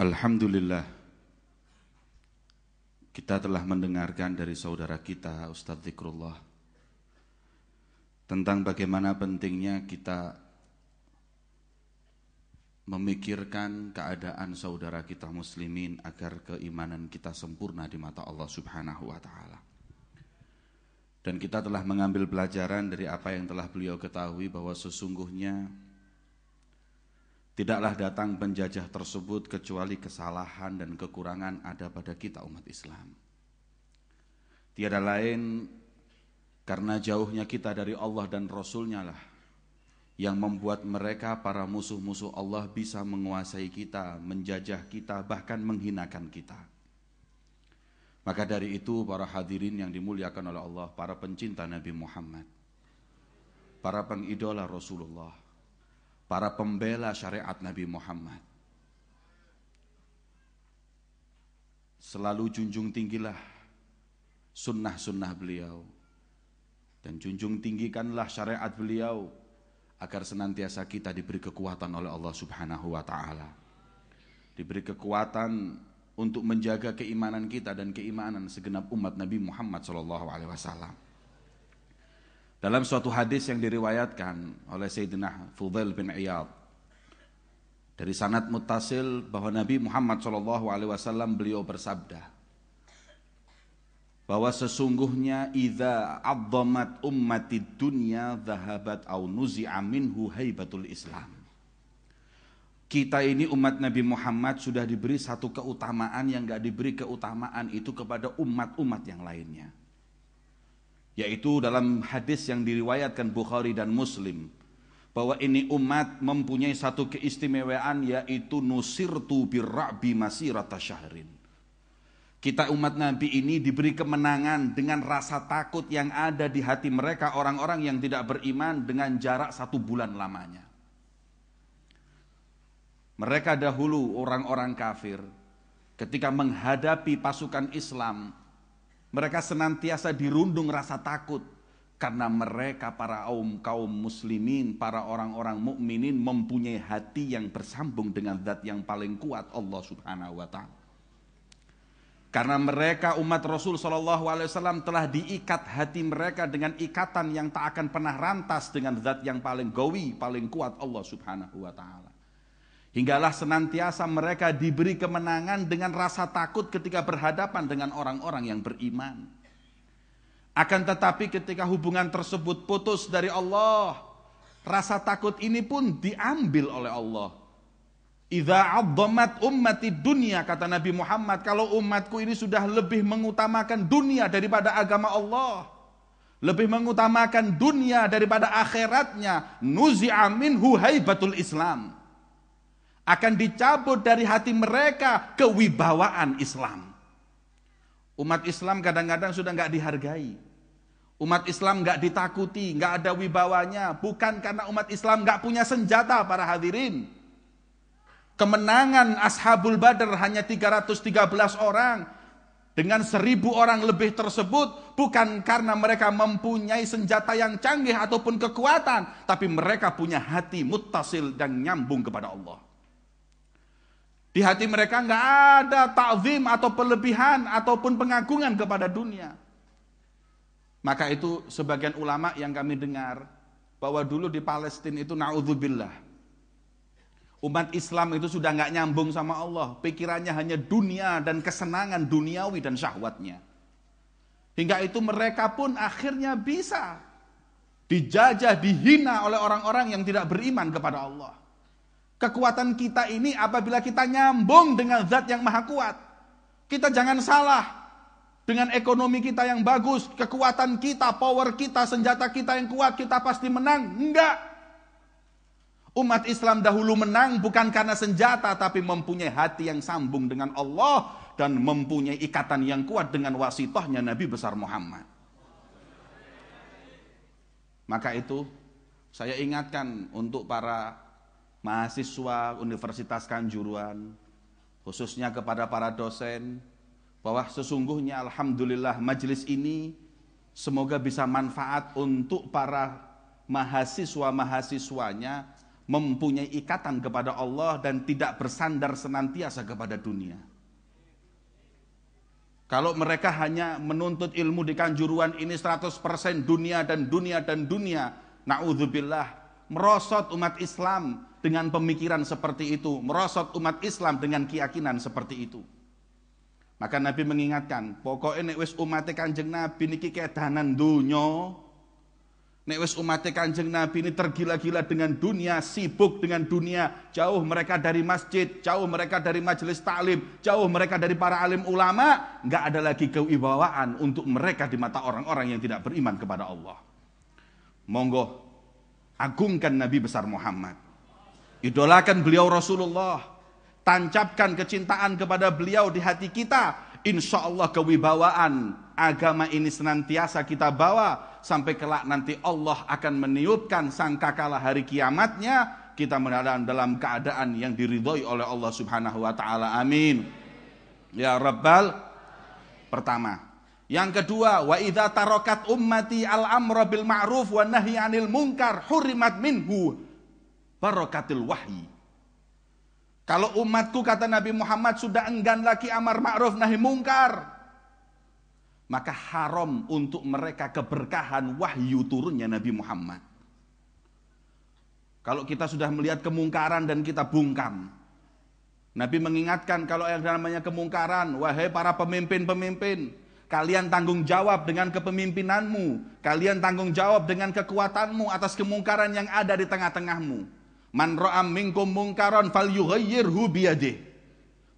Alhamdulillah, kita telah mendengarkan dari saudara kita Ustadz Zikrullah tentang bagaimana pentingnya kita memikirkan keadaan saudara kita muslimin agar keimanan kita sempurna di mata Allah Subhanahu wa ta'ala. Dan kita telah mengambil pelajaran dari apa yang telah beliau ketahui, bahwa sesungguhnya tidaklah datang penjajah tersebut kecuali kesalahan dan kekurangan ada pada kita umat Islam. Tiada lain karena jauhnya kita dari Allah dan Rasul-Nya lah yang membuat mereka, para musuh-musuh Allah, bisa menguasai kita, menjajah kita, bahkan menghinakan kita. Maka dari itu para hadirin yang dimuliakan oleh Allah, para pencinta Nabi Muhammad, para pengidola Rasulullah, para pembela syariat Nabi Muhammad, selalu junjung tinggilah sunnah-sunnah beliau, dan junjung tinggikanlah syariat beliau, agar senantiasa kita diberi kekuatan oleh Allah Subhanahu wa ta'ala, diberi kekuatan untuk menjaga keimanan kita dan keimanan segenap umat Nabi Muhammad SAW. Dalam suatu hadis yang diriwayatkan oleh Sayyidina Fudail bin Iyad dari sanad muttasil, bahwa Nabi Muhammad SAW beliau bersabda bahwa sesungguhnya idza 'azzamat ummatid dunya dhahabat aw nuzi'a minhu haibatul Islam. Kita ini umat Nabi Muhammad sudah diberi satu keutamaan yang enggak diberi keutamaan itu kepada umat-umat yang lainnya, yaitu dalam hadis yang diriwayatkan Bukhari dan Muslim, bahwa ini umat mempunyai satu keistimewaan, yaitu nusirtu birra'bi masirata syahrin. Kita umat Nabi ini diberi kemenangan dengan rasa takut yang ada di hati mereka, orang-orang yang tidak beriman, dengan jarak 1 bulan lamanya. Mereka dahulu, orang-orang kafir, ketika menghadapi pasukan Islam, mereka senantiasa dirundung rasa takut, karena mereka para kaum muslimin, para orang-orang mukminin mempunyai hati yang bersambung dengan zat yang paling kuat, Allah Subhanahu wa ta'ala. Karena mereka umat Rasul SAW telah diikat hati mereka dengan ikatan yang tak akan pernah rantas dengan zat yang paling gawi, paling kuat, Allah Subhanahu wa ta'ala. Hinggalah senantiasa mereka diberi kemenangan dengan rasa takut ketika berhadapan dengan orang-orang yang beriman. Akan tetapi ketika hubungan tersebut putus dari Allah, rasa takut ini pun diambil oleh Allah. Idza 'azzamat ummati dunya, kata Nabi Muhammad, kalau umatku ini sudah lebih mengutamakan dunia daripada agama Allah, lebih mengutamakan dunia daripada akhiratnya, nuzi'a minhu haibatul Islam. Akan dicabut dari hati mereka kewibawaan Islam. Umat Islam kadang-kadang sudah enggak dihargai. Umat Islam enggak ditakuti, enggak ada wibawanya, bukan karena umat Islam enggak punya senjata, para hadirin. Kemenangan Ashabul Badar hanya 313 orang dengan 1.000 orang lebih tersebut bukan karena mereka mempunyai senjata yang canggih ataupun kekuatan, tapi mereka punya hati muttasil dan nyambung kepada Allah. Di hati mereka enggak ada ta'zim atau pelebihan ataupun pengagungan kepada dunia. Maka itu sebagian ulama yang kami dengar, bahwa dulu di Palestina itu na'udzubillah, umat Islam itu sudah enggak nyambung sama Allah, pikirannya hanya dunia dan kesenangan duniawi dan syahwatnya. Hingga itu mereka pun akhirnya bisa dijajah, dihina oleh orang-orang yang tidak beriman kepada Allah. Kekuatan kita ini apabila kita nyambung dengan zat yang maha kuat. Kita jangan salah, dengan ekonomi kita yang bagus, kekuatan kita, power kita, senjata kita yang kuat, kita pasti menang. Enggak. Umat Islam dahulu menang bukan karena senjata, tapi mempunyai hati yang sambung dengan Allah dan mempunyai ikatan yang kuat dengan wasitahnya Nabi besar Muhammad. Maka itu saya ingatkan untuk para mahasiswa Universitas Kanjuruhan, khususnya kepada para dosen, bahwa sesungguhnya alhamdulillah majelis ini semoga bisa manfaat untuk para mahasiswa-mahasiswanya mempunyai ikatan kepada Allah dan tidak bersandar senantiasa kepada dunia. Kalau mereka hanya menuntut ilmu di kanjuruan ini 100% dunia dan dunia dan dunia, na'udzubillah, merosot umat Islam dengan pemikiran seperti itu, merosot umat Islam dengan keyakinan seperti itu. Maka Nabi mengingatkan, pokoknya nek wis umate Kanjeng Nabi niki kedanan donya, nek wis umate Kanjeng Nabi ini tergila-gila dengan dunia, sibuk dengan dunia, jauh mereka dari masjid, jauh mereka dari majelis taklim, jauh mereka dari para alim ulama, nggak ada lagi kewibawaan untuk mereka di mata orang-orang yang tidak beriman kepada Allah. Monggo, agungkan Nabi besar Muhammad, idolakan beliau Rasulullah, tancapkan kecintaan kepada beliau di hati kita. Insya Allah kewibawaan agama ini senantiasa kita bawa sampai kelak nanti Allah akan meniupkan sangkakala hari kiamatnya, kita mendalam dalam keadaan yang diridhoi oleh Allah Subhanahu wa taala. Amin ya rabbal. Pertama. Yang kedua, wa idza tarakat ummati al-amra bil ma'ruf wa nahyi 'anil munkar hurimat minhu barakatil wahyi. Kalau umatku, kata Nabi Muhammad, sudah enggan lagi amar ma'ruf nahi mungkar, maka haram untuk mereka keberkahan wahyu turunnya Nabi Muhammad. Kalau kita sudah melihat kemungkaran dan kita bungkam, Nabi mengingatkan kalau yang namanya kemungkaran, wahai para pemimpin-pemimpin, kalian tanggung jawab dengan kepemimpinanmu, kalian tanggung jawab dengan kekuatanmu atas kemungkaran yang ada di tengah-tengahmu. Man ra'a minkum mungkaran falyughayyirhu biyadihi.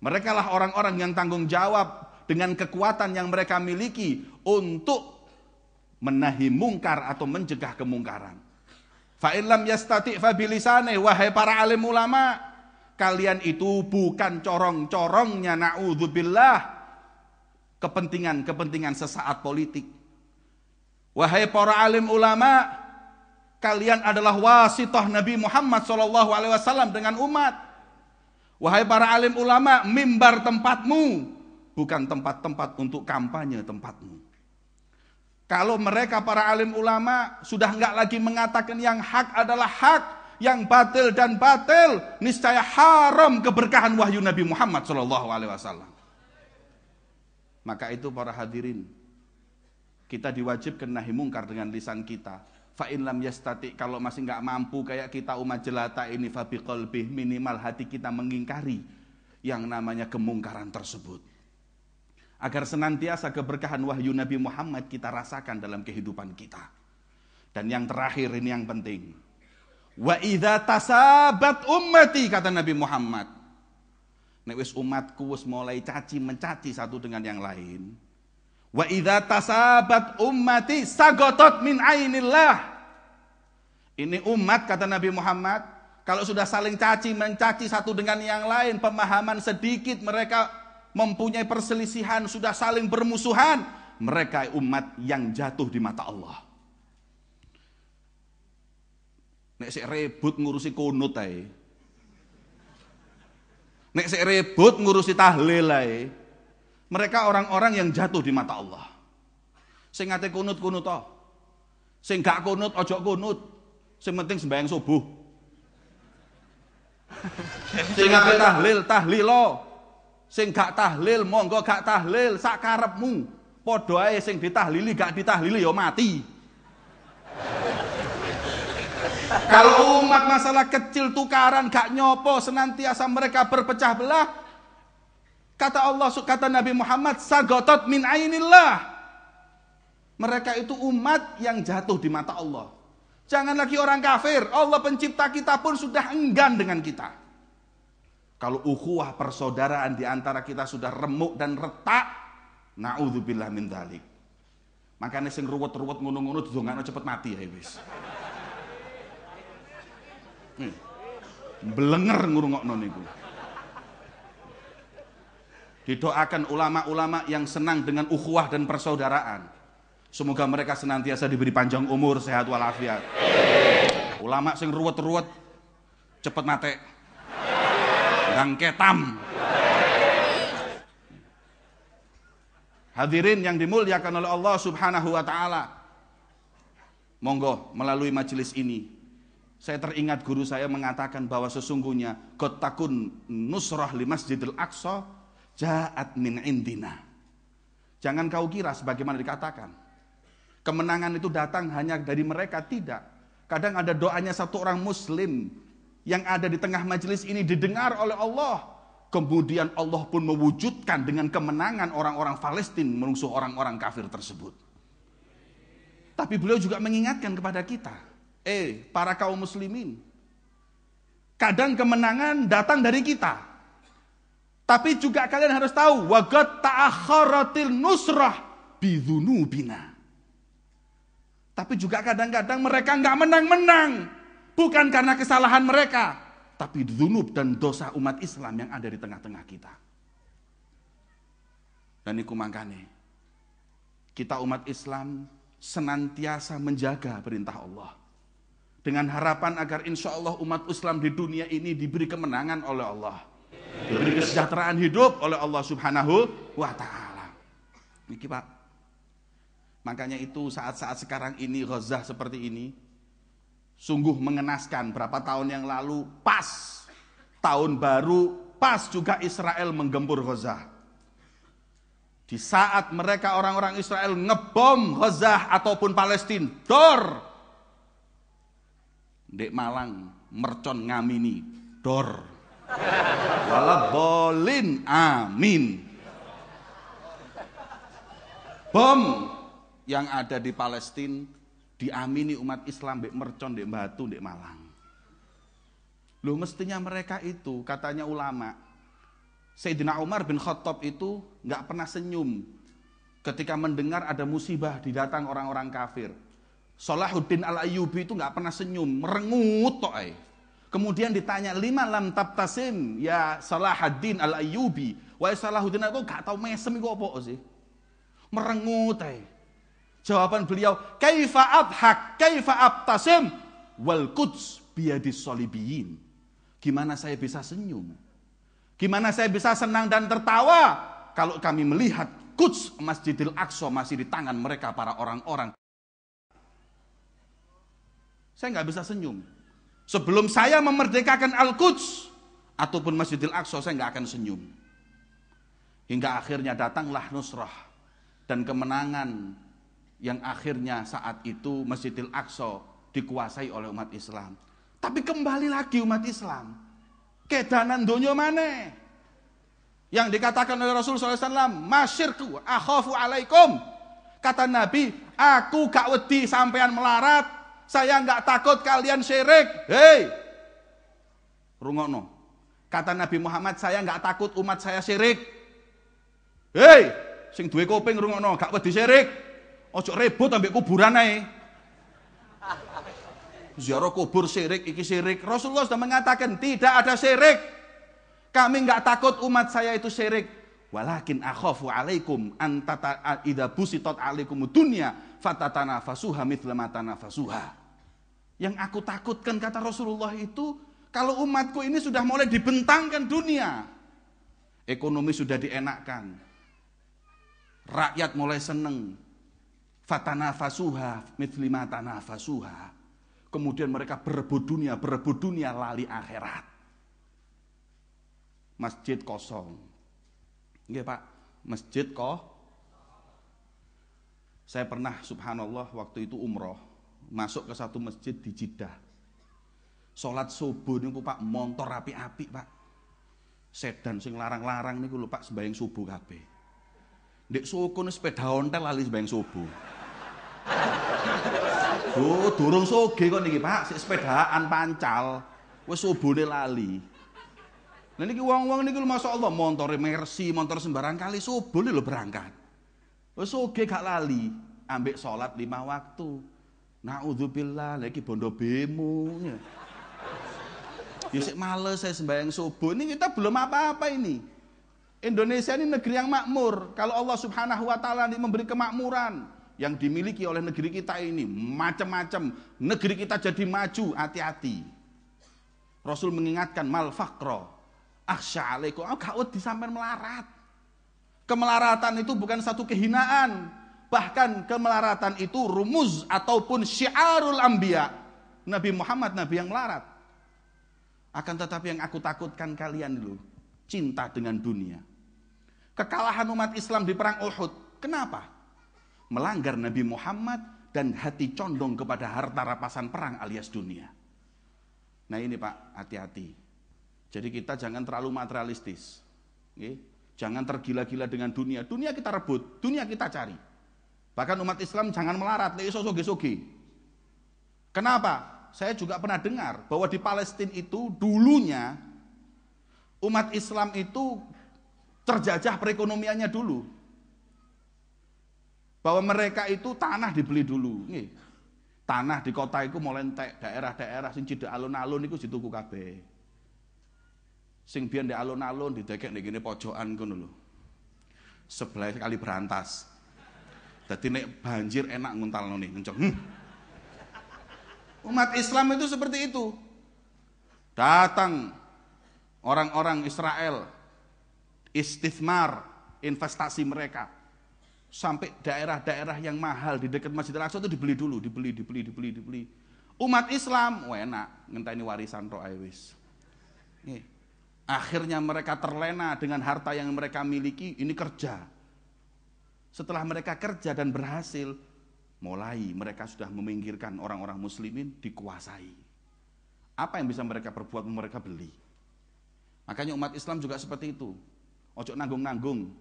Mereka lah orang-orang yang tanggung jawab dengan kekuatan yang mereka miliki untuk menahi mungkar atau mencegah kemungkaran. Fa in lam yastati' fa bilisanihi. Wahai para alim ulama, kalian itu bukan corong-corongnya na'udzubillah kepentingan sesaat politik. Wahai para alim ulama, kalian adalah wasithah Nabi Muhammad SAW dengan umat. Wahai para alim ulama, mimbar tempatmu, bukan tempat-tempat untuk kampanye tempatmu. Kalau mereka para alim ulama sudah enggak lagi mengatakan yang hak adalah hak, yang batil dan batil, niscaya haram keberkahan wahyu Nabi Muhammad SAW. Maka itu para hadirin, kita diwajibkan nahi mungkar dengan lisan kita. Fa in lam yastati, kalau masih enggak mampu kayak kita umat jelata ini, fa biqalbih, minimal hati kita mengingkari yang namanya kemungkaran tersebut. Agar senantiasa keberkahan wahyu Nabi Muhammad kita rasakan dalam kehidupan kita. Dan yang terakhir ini yang penting. Wa idza tasabat ummati, kata Nabi Muhammad. Nek wis umatku wis mulai caci mencaci satu dengan yang lain. Wa idza tasabat ummati sagotot min ainillah. Ini umat, kata Nabi Muhammad, kalau sudah saling caci mencaci satu dengan yang lain, pemahaman sedikit, mereka mempunyai perselisihan, sudah saling bermusuhan, mereka umat yang jatuh di mata Allah. Nek sik rebut ngurusi kunut ae, nek sik rebut ngurusi tahlil ae, mereka orang-orang yang jatuh di mata Allah. Sing ngate kunut-kunut toh. Sing gak kunut ojo kunut. Sing penting sembahyang subuh. Sing ngate tahlil tahlilo. Sing gak tahlil monggo gak tahlil sak karepmu. Padha ae sing ditahlili gak ditahlili ya mati. Kalau umat masalah kecil tukaran gak nyopo, senantiasa mereka berpecah belah. Kata Allah, kata Nabi Muhammad, sagotot min ainillah. Mereka itu umat yang jatuh di mata Allah. Jangan lagi orang kafir, Allah pencipta kita pun sudah enggan dengan kita. Kalau ukhuwah persaudaraan di antara kita sudah remuk dan retak, na'udzubillah min dzalik. Makanya sing ruwet-ruwet ngono-ngono didongakno cepet mati ya wis. Blenger ngurungokno niku. Didoakan ulama-ulama yang senang dengan ukhuwah dan persaudaraan. Semoga mereka senantiasa diberi panjang umur, sehat walafiat. Ulama sing ruwet-ruwet cepet mate. Gang ketam. Hadirin yang dimuliakan oleh Allah Subhanahu wa taala. Monggo melalui majelis ini Saya teringat guru saya mengatakan bahwa sesungguhnya qad takun nusrah li Masjidil Aqsa ja'at min indina. Jangan kau kira sebagaimana dikatakan kemenangan itu datang hanya dari mereka, tidak. Kadang ada doanya satu orang muslim yang ada di tengah majelis ini didengar oleh Allah. Kemudian Allah pun mewujudkan dengan kemenangan orang-orang Palestina menungsu orang-orang kafir tersebut. Tapi beliau juga mengingatkan kepada kita, para kaum muslimin, kadang kemenangan datang dari kita. Tapi juga kalian harus tahu, wa qad ta'akhkharatil nusrah bidzunubina. Tapi juga kadang-kadang mereka enggak menang-menang, bukan karena kesalahan mereka, tapi dzunub dan dosa umat Islam yang ada di tengah-tengah kita. Dan iku mangkane kita umat Islam senantiasa menjaga perintah Allah dengan harapan agar insya Allah umat Islam di dunia ini diberi kemenangan oleh Allah, diberi kesejahteraan hidup oleh Allah Subhanahu wa ta'ala. Niki Pak, makanya itu saat-saat sekarang ini Gaza seperti ini sungguh mengenaskan. Berapa tahun yang lalu pas tahun baru, pas juga Israel menggempur Gaza. Di saat mereka orang-orang Israel ngebom Gaza ataupun Palestina, dor. Dek Malang, mercon ngamini, dor. Walabolin, amin. Bom yang ada di Palestina diamini umat Islam, dek mercon, dek batu, dek Malang. Loh, mestinya mereka itu, katanya ulama, Sayyidina Umar bin Khattab itu nggak pernah senyum ketika mendengar ada musibah didatang orang-orang kafir. Salahuddin Al-Ayyubi itu nggak pernah senyum, merengut toh. Kemudian ditanya, lima lam tabtasim ya Salahuddin Al-Ayyubi. Wahai Salahuddin, aku nggak tahu mesem itu apa sih? Merengut. Jawaban beliau, kaifa adhak, kaifa abtasim wal quds biyadis solibiyin. Gimana saya bisa senyum? Gimana saya bisa senang dan tertawa kalau kami melihat Quds, Masjidil Aqsa masih di tangan mereka para orang-orang. Saya nggak bisa senyum. Sebelum saya memerdekakan Al-Quds ataupun Masjidil Aqsa, saya nggak akan senyum. Hingga akhirnya datanglah nusrah dan kemenangan yang akhirnya saat itu Masjidil Aqsa dikuasai oleh umat Islam. Tapi kembali lagi umat Islam, kedanan donya mana yang dikatakan oleh Rasulullah SAW, masyirku akhafu alaikum. Kata Nabi, aku gak wedi sampean melarat, saya gak takut kalian syirik. Hei, rungokno. Kata Nabi Muhammad, saya gak takut umat saya syirik. Hei, sing duwe kuping rungokno, gak wedi syirik. Ojo ribut ambek kuburan ae. Ziarah kubur syirik, iki syirik. Rasulullah sudah mengatakan tidak ada syirik. Kami nggak takut umat saya itu syirik. Walakin akhafu alaikum antata idza busitat alaikum dunya fatatanafasuha mithla ma tanafasuha. Yang aku takutkan, kata Rasulullah, itu kalau umatku ini sudah mulai dibentangkan dunia. Ekonomi sudah dienakkan. Rakyat mulai seneng. Fatanafasuha mithla ma tanafasuha. Kemudian mereka berebut dunia lali akhirat. Masjid kosong. Nggih Pak, masjid kok. Saya pernah subhanallah waktu itu umroh, masuk ke satu masjid di Jeddah. Salat subuh niku Pak, montor api-api Pak. Sedan sing larang-larang niku lho Pak, sembahyang subuh kabeh. Ndek sukun sepeda ontel lali sembahyang subuh. Oh, durung soge kok niki Pak, sik sepedaan pancal. Wis subuhne lali. Lah niki wong-wong niku masyaallah montore Mercy, motor sembarang kali subuh lho berangkat. Wis soge gak lali, ambek salat 5 waktu. Naudzubillah, lagi bondo bemo. Ya sik males saya sembahyang subuh. Ini kita belum apa-apa ini. Indonesia ini negeri yang makmur. Kalau Allah Subhanahu wa taala memberi kemakmuran yang dimiliki oleh negeri kita ini macam-macam, negeri kita jadi maju, hati-hati. Rasul mengingatkan mal faqra akhsha alaikum, gak wedi sampean melarat. Kemelaratan itu bukan satu kehinaan, bahkan kemelaratan itu rumuz ataupun syiarul anbiya. Nabi Muhammad Nabi yang melarat. Akan tetapi yang aku takutkan kalian dulu, cinta dengan dunia. Kekalahan umat Islam di perang Uhud, kenapa? Melanggar Nabi Muhammad dan hati condong kepada harta rampasan perang alias dunia. Nah ini Pak, hati-hati. Jadi kita jangan terlalu materialistis. Jangan tergila-gila dengan dunia. Dunia kita rebut, dunia kita cari. Bahkan umat Islam jangan melarat, iso soge-soge. Kenapa? Saya juga pernah dengar bahwa di Palestina itu dulunya umat Islam itu terjajah perekonomiannya dulu. Bahwa mereka itu tanah dibeli dulu. Tanah di kota itu mau lentek, daerah-daerah sing cedek alun-alun itu dituku kabeh. Sing biyen di alun-alun didekek nek ngene pojokan ngono lho. Sebelah kali berantas. Dadi nek banjir enak nguntalno nih, ngenceng. Umat Islam itu seperti itu. Datang orang-orang Israel, istismar investasi mereka. Sampai daerah-daerah yang mahal di dekat Masjid Al-Aqsa itu dibeli dulu, dibeli. Umat Islam, enak, ngenteni warisan tok ae wis. Akhirnya mereka terlena dengan harta yang mereka miliki, ini kerja. Setelah mereka kerja dan berhasil, mulai mereka sudah meminggirkan orang-orang muslimin dikuasai. Apa yang bisa mereka perbuat? Mereka beli. Makanya umat Islam juga seperti itu. Ojo nanggung-nanggung.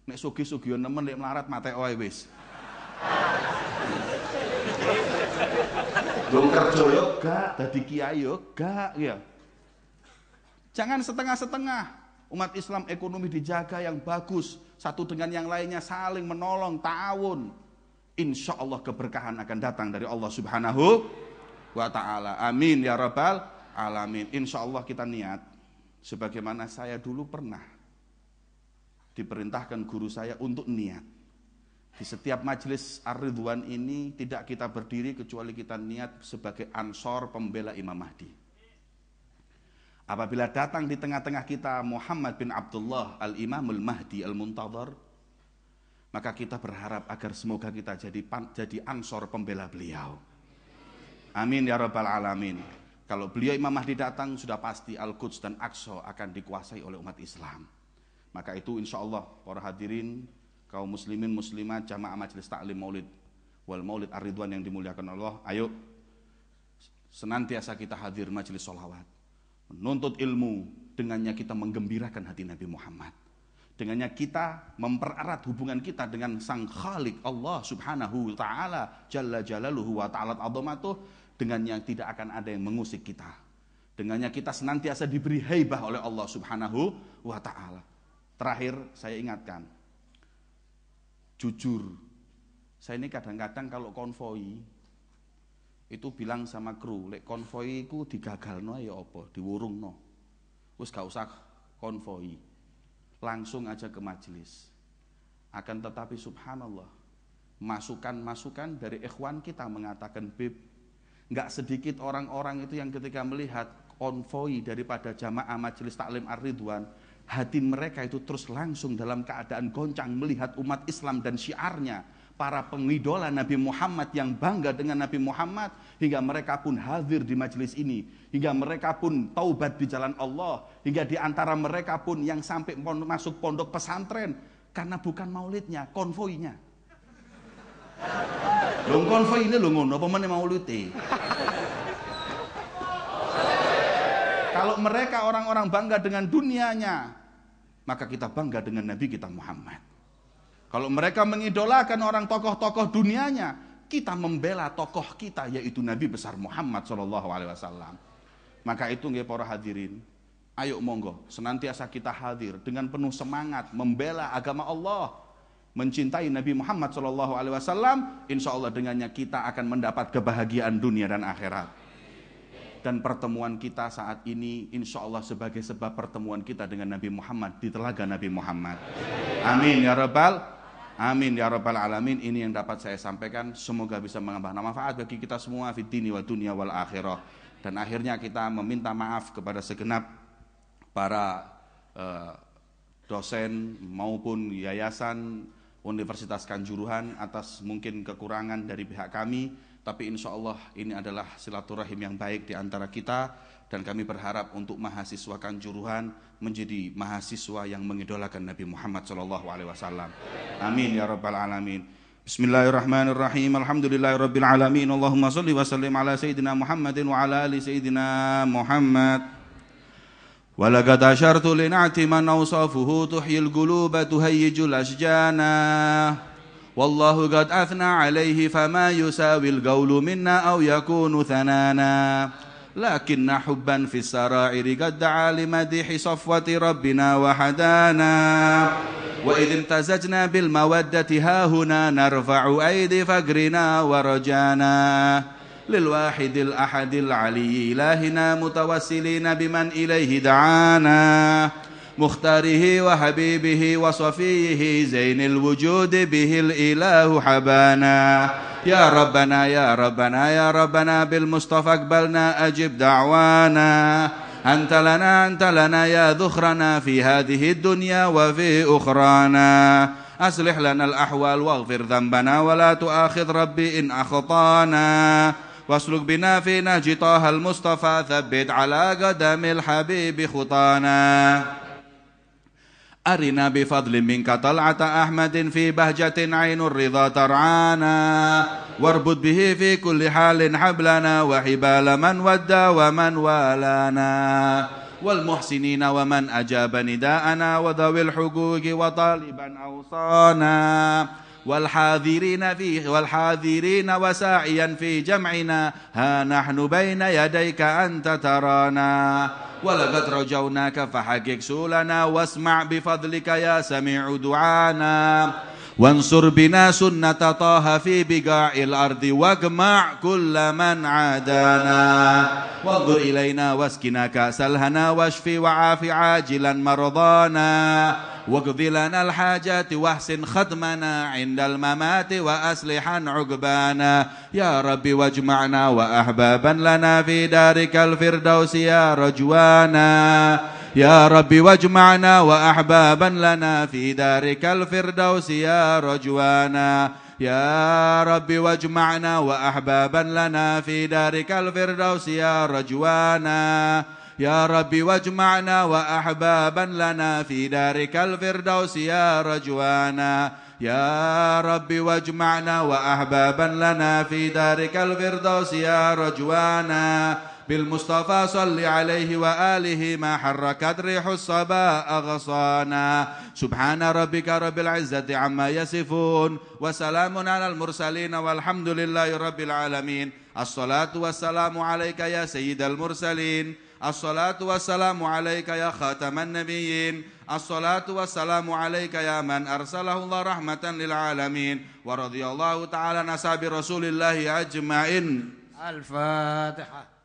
Nek sugi-sugiyo nemen lek melarat mate oe wis. Dong kerja yo gak, dadi kiai yo gak ya. Jangan setengah-setengah. Umat Islam ekonomi dijaga yang bagus, satu dengan yang lainnya saling menolong, ta'awun. Insya Allah keberkahan akan datang dari Allah Subhanahu wa ta'ala. Amin ya rabbal alamin. Insya Allah kita niat, sebagaimana saya dulu pernah diperintahkan guru saya untuk niat. Di setiap majelis Ar-Ridwan ini tidak kita berdiri kecuali kita niat sebagai ansor pembela Imam Mahdi. Apabila datang di tengah-tengah kita Muhammad bin Abdullah Al-Imamul Mahdi Al-Muntadhar, maka kita berharap agar semoga kita jadi ansor pembela beliau. Amin ya rabbal alamin. Kalau beliau Imam Mahdi datang, sudah pasti Al-Quds dan Aqsa akan dikuasai oleh umat Islam. Maka itu insya Allah para hadirin, kaum muslimin muslimat, jamaah majelis taklim maulid wal maulid ar-ridwan yang dimuliakan Allah, ayo senantiasa kita hadir majelis sholawat, menuntut ilmu, dengannya kita menggembirakan hati Nabi Muhammad. Dengannya kita mempererat hubungan kita dengan Sang Khalik Allah Subhanahu wa ta'ala Jalla Jalaluhu wa ta'ala azamatuh. Dengannya tidak akan ada yang mengusik kita. Dengannya kita senantiasa diberi haibah oleh Allah Subhanahu wa ta'ala. Terakhir saya ingatkan, jujur, saya ini kadang-kadang kalau konvoi itu bilang sama kru, lek konvoi ku digagalno ya apa, diwurungno. Wis gak usah konvoi. Langsung aja ke majelis. Akan tetapi subhanallah, masukan-masukan dari ikhwan kita mengatakan, Bib, gak sedikit orang-orang itu yang ketika melihat konvoi daripada jamaah majelis taklim Ar-Ridwan, hati mereka itu terus langsung dalam keadaan goncang melihat umat Islam dan syiarnya, para pengidola Nabi Muhammad yang bangga dengan Nabi Muhammad, hingga mereka pun hadir di majelis ini, hingga mereka pun taubat di jalan Allah, hingga di antara mereka pun yang sampai masuk pondok pesantren karena bukan maulidnya, konvoinya. Lho konvoi ini lho ngono apa meneh maulite. Kalau mereka orang-orang bangga dengan dunianya, maka kita bangga dengan Nabi kita Muhammad. Kalau mereka mengidolakan orang tokoh-tokoh dunianya, kita membela tokoh kita yaitu Nabi besar Muhammad SAW. Maka itu nggih para hadirin, ayo monggo senantiasa kita hadir dengan penuh semangat membela agama Allah, mencintai Nabi Muhammad SAW. Insya Allah dengannya kita akan mendapat kebahagiaan dunia dan akhirat. Dan pertemuan kita saat ini insya Allah sebagai sebab pertemuan kita dengan Nabi Muhammad di telaga Nabi Muhammad. Amin ya rabbal amin ya rabbal alamin. Ini yang dapat saya sampaikan, semoga bisa menambah manfaat bagi kita semua fid dini wal dunya wal akhirah. Dan akhirnya kita meminta maaf kepada segenap para dosen maupun yayasan Universitas Kanjuruhan atas mungkin kekurangan dari pihak kami. Tapi insya Allah ini adalah silaturahim yang baik di antara kita, dan kami berharap untuk mahasiswa Kanjuruhan menjadi mahasiswa yang mengidolakan Nabi Muhammad SAW. Amin ya rabbal alamin. Bismillahirrahmanirrahim. Alhamdulillahirabbil alamin. Allahumma shalli wa sallim ala sayyidina Muhammadin wa ala ali sayyidina Muhammad. Walaqad ashartu lin'ati man awsafuhu tuhyil quluba tuhayyijul ashjana. Wallahu qad athna alayhi fama yusawil qawlu minna aw yakunu thanana. Lakinna hubban fis sara'iri qad da'a limadihi safwati rabbina wa hadana. Wa idh imtazajna bil mawaddati hahuna narfa'u aidi fagrina wa rajana. Lil wahidil ahadil ali ilahina mutawassilina biman ilaihi da'ana. مختاره وحبيبه وصفيه زين الوجود به الإله حبانا. يا ربنا يا ربنا يا ربنا بالمصطفى اقبلنا أجب دعوانا. أنت لنا يا ذخرنا في هذه الدنيا وفي أخرانا. أصلح لنا الأحوال واغفر ذنبنا ولا تؤاخذ ربي إن أخطانا. واسلك بنا في نهج طه المصطفى ثبت على قدم الحبيب خطانا. أرنا بفضل منك طلعة أحمد في بهجة عين الرضا ترعانا. واربط به في كل حال حبلنا وحبال من ودى ومن والانا. والمحسنين ومن أجاب نداءنا وذوي الحقوق وطالبا أوصانا. والحاذرين وساعيا في جمعنا. ها نحن بين يديك أنت ترانا. ولقد رجوناك فحقق سولنا واسمع بفضلك يا سميع دعانا. وانصر بنا سنة طه في بقاع الأرض واجمع كل من عادانا. وانظر إلينا واسقنا كأس الهنا واشفي وعاف عاجلا مرضانا. واقض لنا الحاجات واحسن ختمنا عند الممات وأصلحا عقبانا. يا رب واجمعنا وأحبابا لنا في دارك الفردوس يا رجوانا. يا رب واجمعنا وأحبابا لنا في دارك الفردوس يا رجوانا. يا رب واجمعنا وأحبابا لنا في دارك الفردوس يا رجوانا. يا رب واجمعنا وأحبابا لنا في دارك الفردوس يا رجوانا. يا رب واجمعنا وأحبابا لنا في دارك الفردوس يا رجوانا. بالمصطفى صل عليه وآله ما حركت ريح الصبا أغصانا. سبحان ربك رب العزة عما يصفون وسلام على المرسلين والحمد لله رب العالمين. الصلاة والسلام عليك يا سيد المرسلين. الصلاة والسلام عليك يا خاتم النبيين. الصلاة والسلام عليك يا من أرسله الله رحمة للعالمين. ورضي الله تعالى عن أصحاب رسول الله أجمعين. الفاتحة.